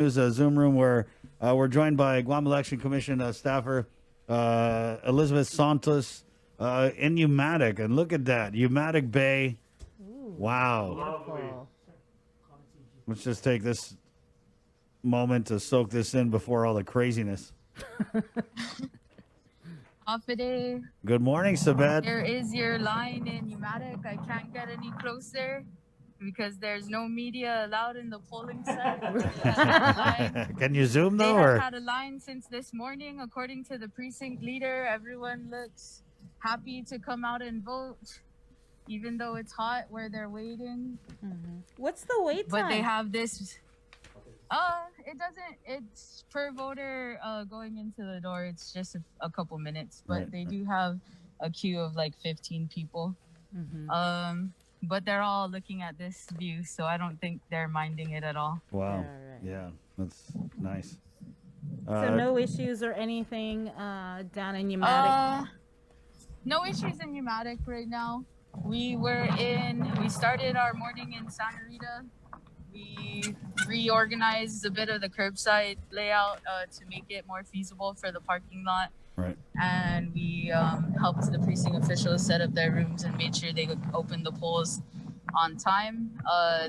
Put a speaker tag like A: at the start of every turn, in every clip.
A: News Zoom room where we're joined by Guam Election Commission staffer Elizabeth Santos in Umatac. And look at that, Umatac Bay.
B: Ooh,
A: Wow.
B: beautiful.
A: Let's just take this moment to soak this in before all the craziness.
C: Off a day.
A: Good morning, Sabet.
C: There is your line in Umatac. I can't get any closer because there's no media allowed in the polling site.
A: Can you zoom
C: They
A: though?
C: have
A: Or
C: had a line since this morning. According to the precinct leader, everyone looks happy to come out and vote, even though it's hot where they're waiting.
B: What's the wait time?
C: But they have this. It doesn't. It's per voter going into the door. It's just a couple minutes, but
A: Right.
C: they do have a queue of like 15 people. But they're all looking at this view, so I don't think they're minding it at all.
A: wow,
B: Alright.
A: yeah, that's nice.
B: So no issues or anything down in Umatac?
C: No issues in Umatac right now. We started our morning in Santa Rita. We reorganized a bit of the curbside layout to make it more feasible for the parking lot.
A: Right.
C: And we helped the precinct officials set up their rooms and made sure they opened the polls on time.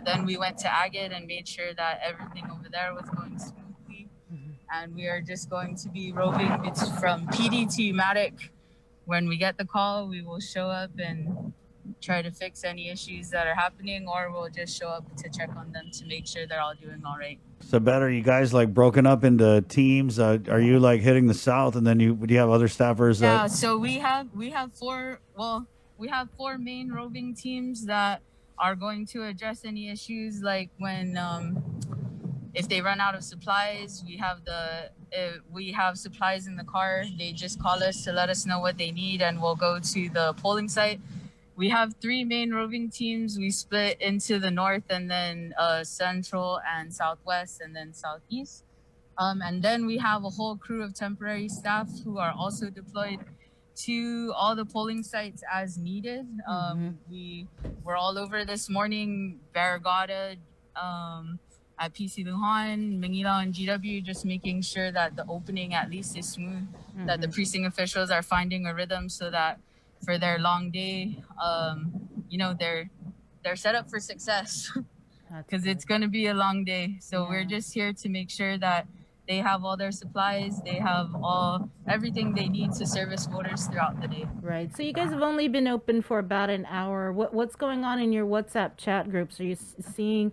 C: Then we went to Agate and made sure that everything over there was going smoothly. And we are just going to be roving from PD to Umatac. When we get the call, we will show up and try to fix any issues that are happening, or we'll just show up to check on them to make sure they're all doing all right.
A: Sabet, are you guys like broken up into teams? Are you like hitting the south, and then do you have other staffers?
C: Yeah, so we have four main roving teams that are going to address any issues, like when if they run out of supplies. We have supplies in the car. They just call us to let us know what they need, and we'll go to the polling site. We have three main roving teams. We split into the north and then central and southwest and then southeast. And then we have a whole crew of temporary staff who are also deployed to all the polling sites as needed. We were all over this morning, Barragata, at PC Lujan, Manila, and GW, just making sure that the opening at least is smooth, that the precinct officials are finding a rhythm so that for their long day, they're set up for success because it's going to be a long day. So we're just here to make sure that they have all their supplies, they have everything they need to service voters throughout the day.
B: Right. So you guys have only been open for about an hour. What's going on in your WhatsApp chat groups? Are you seeing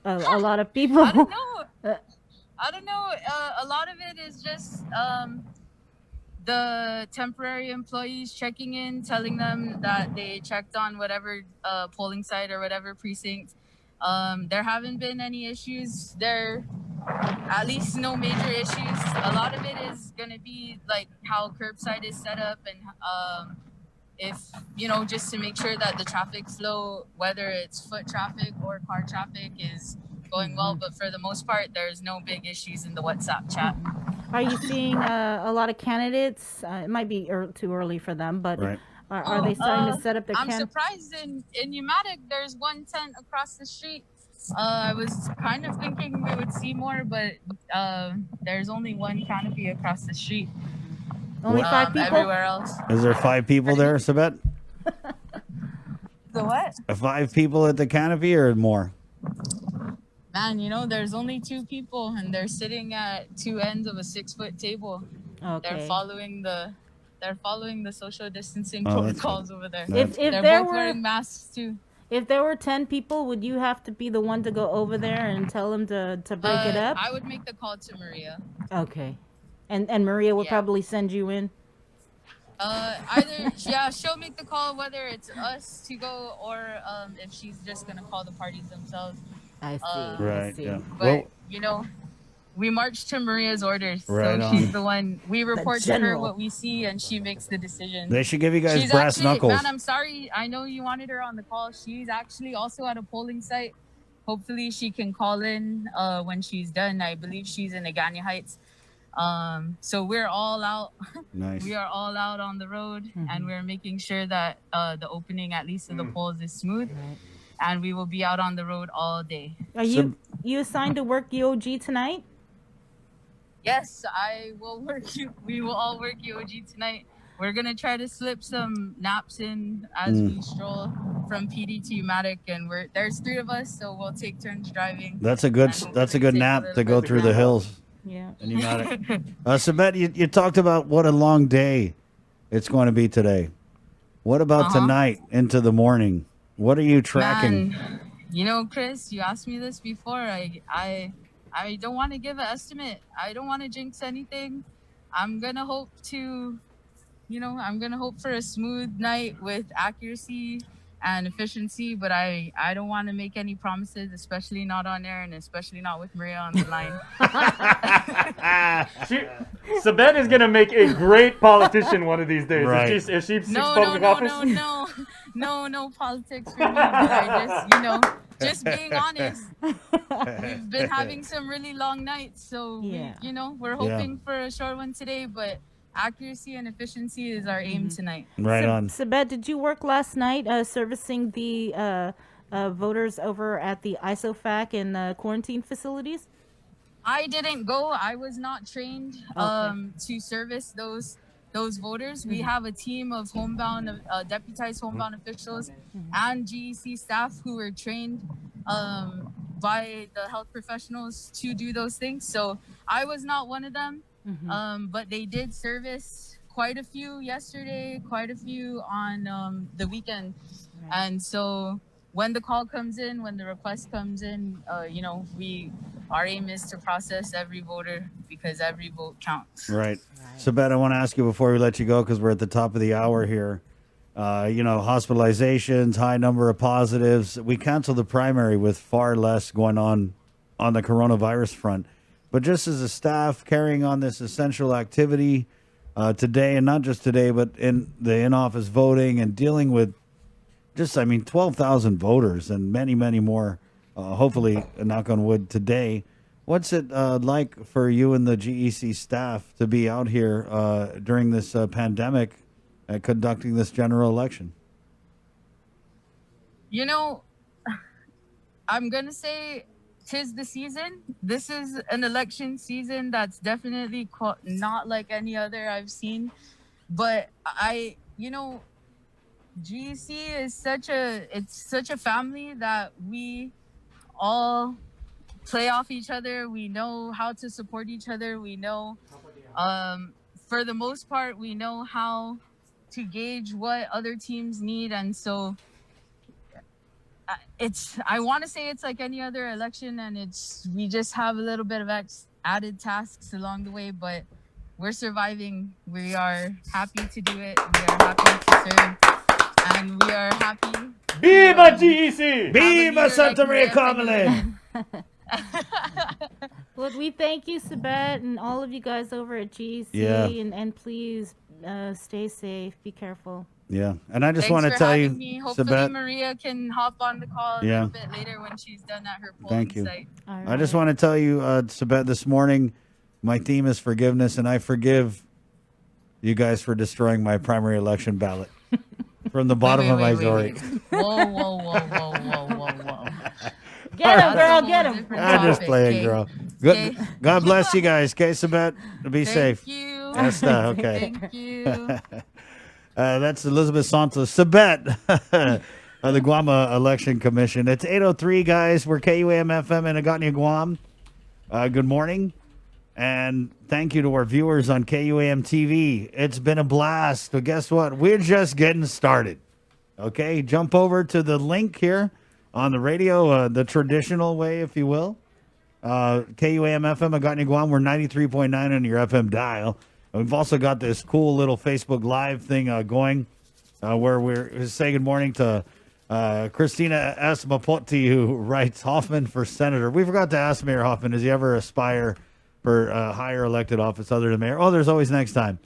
B: a lot of people?
C: I don't know. A lot of it is just the temporary employees checking in, telling them that they checked on whatever polling site or whatever precinct. There haven't been any issues. At least no major issues. A lot of it is going to be like how curbside is set up and if, just to make sure that the traffic flow, whether it's foot traffic or car traffic, is going well. But for the most part, there's no big issues in the WhatsApp chat.
B: Are you seeing a lot of candidates? It might be too early for them, but
A: Right.
B: are they starting to set up their
C: I'm surprised in Umatac there's one tent across the street. I was kind of thinking we would see more, but there's only one canopy across the street.
B: Only 5 people?
C: Everywhere else.
A: Is there 5 people there, Sabet?
C: The what?
A: 5 people at the canopy or more?
C: Man, there's only 2 people, and they're sitting at 2 ends of a 6-foot table.
B: Okay.
C: They're following the social distancing
A: Oh, that's
C: protocols over there.
A: If
C: They're
B: there
C: both
B: were
C: wearing masks too.
B: If there were 10 people, would you have to be the one to go over there and tell them to break it up?
C: I would make the call to Maria.
B: Okay. And Maria would probably send you in?
C: She'll make the call whether it's us to go or if she's just gonna call the parties themselves.
B: I see.
A: Right,
B: I see.
A: yeah.
C: But we march to Maria's orders,
A: Right
C: so
A: on.
C: she's the one. We report to her
B: general.
C: what we see, and she makes the decision.
A: They should give you guys
C: She's
A: brass
C: actually,
A: knuckles.
C: man, I'm sorry. I know you wanted her on the call. She's actually also at a polling site. Hopefully, she can call in when she's done. I believe she's in Agana Heights. So we're all out.
A: Nice.
C: We are all out on the road, and we're making sure that the opening, at least of the polls, is smooth. And we will be out on the road all day.
B: Are you assigned to work UOG tonight?
C: Yes, I will work you. We will all work UOG tonight. We're gonna try to slip some naps in as we stroll from PD to Umatac, and there's 3 of us, so we'll take turns driving.
A: That's a
C: And
A: that's a
C: hopefully
A: good
C: take a
A: nap
C: little
A: to
C: bit
A: go
C: of a
A: through the
C: nap.
A: hills.
B: Yeah.
A: And Umatac. Sabet, you talked about what a long day it's going to be today. What about tonight into the morning? What are you tracking?
C: Man, Chris, you asked me this before. I don't want to give an estimate. I don't want to jinx anything. I'm gonna hope to, I'm gonna hope for a smooth night with accuracy and efficiency. But I don't want to make any promises, especially not on air, and especially not with Maria on the line.
D: Sabet is gonna make a great politician one of these days.
A: Right.
D: If she seeks
C: No,
D: public office.
C: no politics for me. But I just being honest. We've been having some really long nights, so
B: Yeah.
C: we're hoping for a short one today. But accuracy and efficiency is our aim tonight.
A: Right on.
B: Sabet, did you work last night servicing the voters over at the ISOFAC and quarantine facilities?
C: I didn't go. I was not trained to service those voters. We have a team of deputized homebound officials and GEC staff who were trained by the health professionals to do those things. So I was not one of them, but they did service quite a few yesterday, quite a few on the weekend.
B: Right.
C: And so when the call comes in, when the request comes in, our aim is to process every voter because every vote counts.
A: Right. Sabet, I want to ask you before we let you go, because we're at the top of the hour here. Hospitalizations, high number of positives. We canceled the primary with far less going on the coronavirus front. But just as a staff carrying on this essential activity today, and not just today, but in the in-office voting and dealing with 12,000 voters and many, many more, hopefully, knock on wood, today. What's it like for you and the GEC staff to be out here during this pandemic conducting this general election?
C: I'm going to say 'tis the season. This is an election season that's definitely not like any other I've seen. But GEC is such a family that we all play off each other. We know how to support each other. We know, for the most part, we know how to gauge what other teams need. And so I want to say it's like any other election, and we just have a little bit of added tasks along the way, but we're surviving. We are happy to do it. We are happy to serve. And we are happy.
D: Viva GEC!
A: Viva Santa Maria Cumberland!
B: Well, we thank you, Sabet, and all of you guys over at GEC.
A: Yeah.
B: And please stay safe. Be careful.
A: Yeah, and I just
C: Thanks
A: want to
C: for
A: tell
C: having
A: you,
C: me. Hopefully
A: Sabet,
C: Maria can hop on the call a
A: Yeah.
C: little bit later when she's done at her polling
A: Thank you.
C: site.
B: All right.
A: I just want to tell you, Sabet, this morning, my theme is forgiveness, and I forgive you guys for destroying my primary election ballot from the bottom of my Zori.
C: Whoa.
B: Get him, girl. Get him.
A: I'm just playing, girl. Good.
C: Okay.
A: God bless you guys. Okay, Sabet, be safe.
C: Thank you.
A: Yes, okay.
C: Thank you.
A: That's Elizabeth Santos, Sabet, of the Guam Election Commission. It's 8:03, guys. We're KUAM-FM in Agotnia, Guam. Good morning, and thank you to our viewers on KUAM TV. It's been a blast, but guess what? We're just getting started. Okay, jump over to the link here on the radio, the traditional way, if you will. KUAM-FM Agotnia, Guam. We're 93.9 on your FM dial. And we've also got this cool little Facebook Live thing going where we're saying good morning to Christina S. Mapotti, who writes Hoffman for senator. We forgot to ask Mayor Hoffman, does he ever aspire for a higher elected office other than mayor? Oh, there's always next time.